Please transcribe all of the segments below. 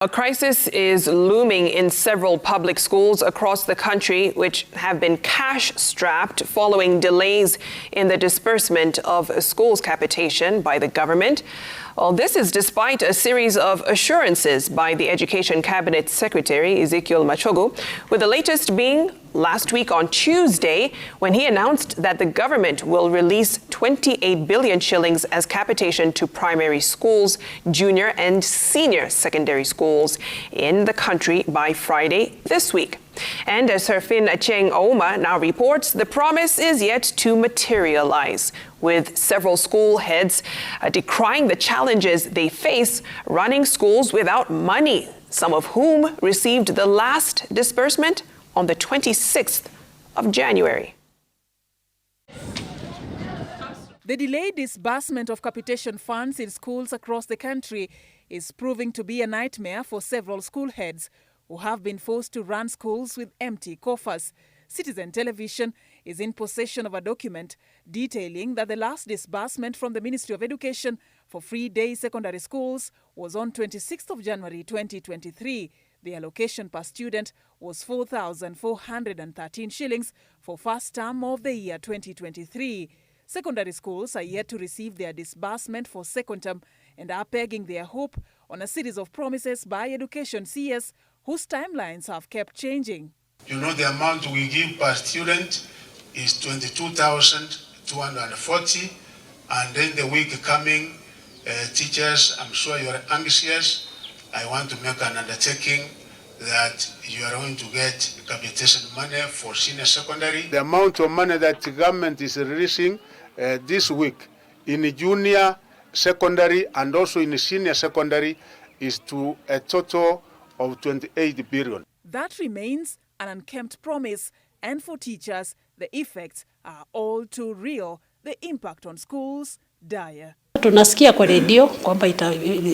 A crisis is looming in several public schools across the country, which have been cash-strapped following delays in the disbursement of schools' capitation by the government. Well, this is despite a series of assurances by the Education Cabinet Secretary, Ezekiel Machogu, with the latest being last week on Tuesday, when he announced that the government will release 28 billion shillings as capitation to primary schools, junior and senior secondary schools in the country by Friday this week. And as Serfine Achieng Ouma now reports, the promise is yet to materialize, with several school heads decrying the challenges they face running schools without money, some of whom received the last disbursement on the 26th of January. The delayed disbursement of capitation funds in schools across the country is proving to be a nightmare for several school heads who have been forced to run schools with empty coffers. Citizen Television is in possession of a document detailing that the last disbursement from the Ministry of Education for free-day secondary schools was on 26th of January 2023. The allocation per student was 4,413 shillings for first term of the year 2023. Secondary schools are yet to receive their disbursement for second term and are pegging their hope on a series of promises by education CS whose timelines have kept changing. You know, the amount we give per student is 22,240, and then the week coming, teachers, I'm sure you're anxious. I want to make an undertaking that you are going to get capitation money for senior secondary. The amount of money that the government is releasing this week in junior secondary and also in senior secondary is to a total of 28 billion. That remains an unkempt promise, and for teachers, the effects are all too real. The impact on schools, dire. Tunasikia kwa radio kwamba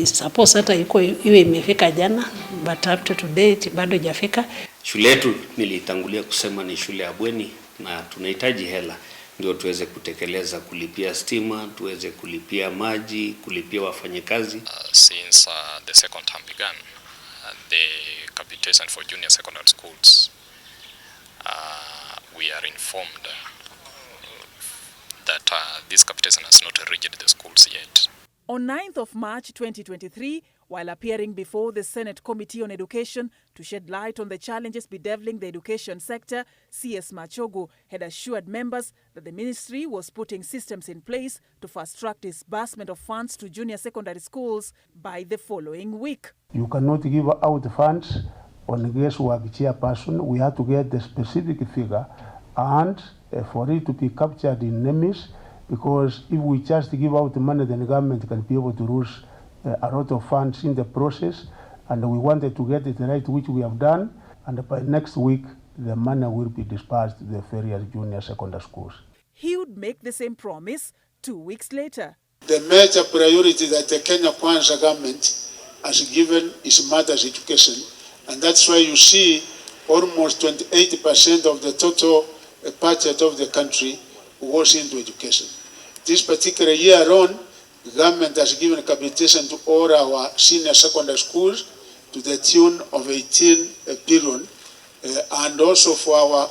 suppose hata iwe imefika jana, but up to today bado haijafika. Shule yetu nilitangulia kusema ni shule ya bweni na tunahitaji hela ndio tuweze kutekeleza, kulipia stima, tuweze kulipia maji, kulipia wafanyakazi. Since the second term began, the capitation for junior secondary schools, we are informed that this capitation has not reached the schools yet. On 9th of March 2023, while appearing before the Senate Committee on Education to shed light on the challenges bedeviling the education sector, CS Machogu had assured members that the ministry was putting systems in place to fast-track disbursement of funds to junior secondary schools by the following week. You cannot give out funds on guesswork chairperson. We have to get the specific figure and for it to be captured in NEMIS, because if we just give out the money, then the government can be able to lose a lot of funds in the process, and we wanted to get it right, which we have done, and by next week the money will be dispersed to the various junior secondary schools. He would make the same promise 2 weeks later. The major priority that the Kenya Kwanza government has given is matters education, and that's why you see almost 28% of the total budget of the country goes into education. This particular year alone, the government has given capitation to all our senior secondary schools to the tune of 18 billion. And also for our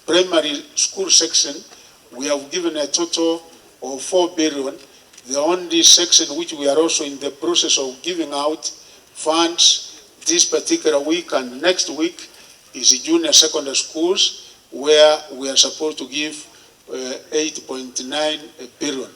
primary school section, we have given a total of 4 billion. The only section which we are also in the process of giving out funds this particular week and next week is junior secondary schools, where we are supposed to give 8.9 billion.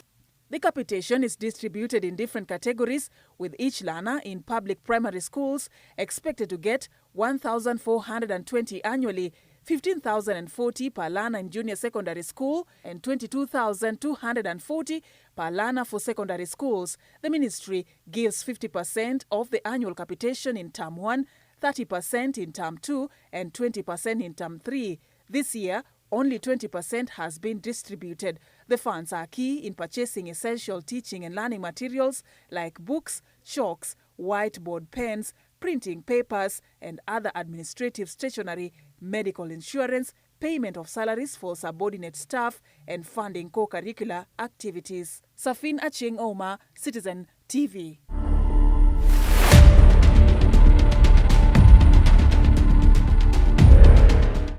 The capitation is distributed in different categories, with each learner in public primary schools expected to get 1,420 annually, 15,040 per learner in junior secondary school, and 22,240 per learner for secondary schools. The ministry gives 50% of the annual capitation in term 1, 30% in term 2, and 20% in term 3. This year, only 20% has been distributed. The funds are key in purchasing essential teaching and learning materials like books, chalks, whiteboard pens, printing papers, and other administrative stationery, medical insurance, payment of salaries for subordinate staff, and funding co-curricular activities. Serfine Achieng Ouma, Citizen TV.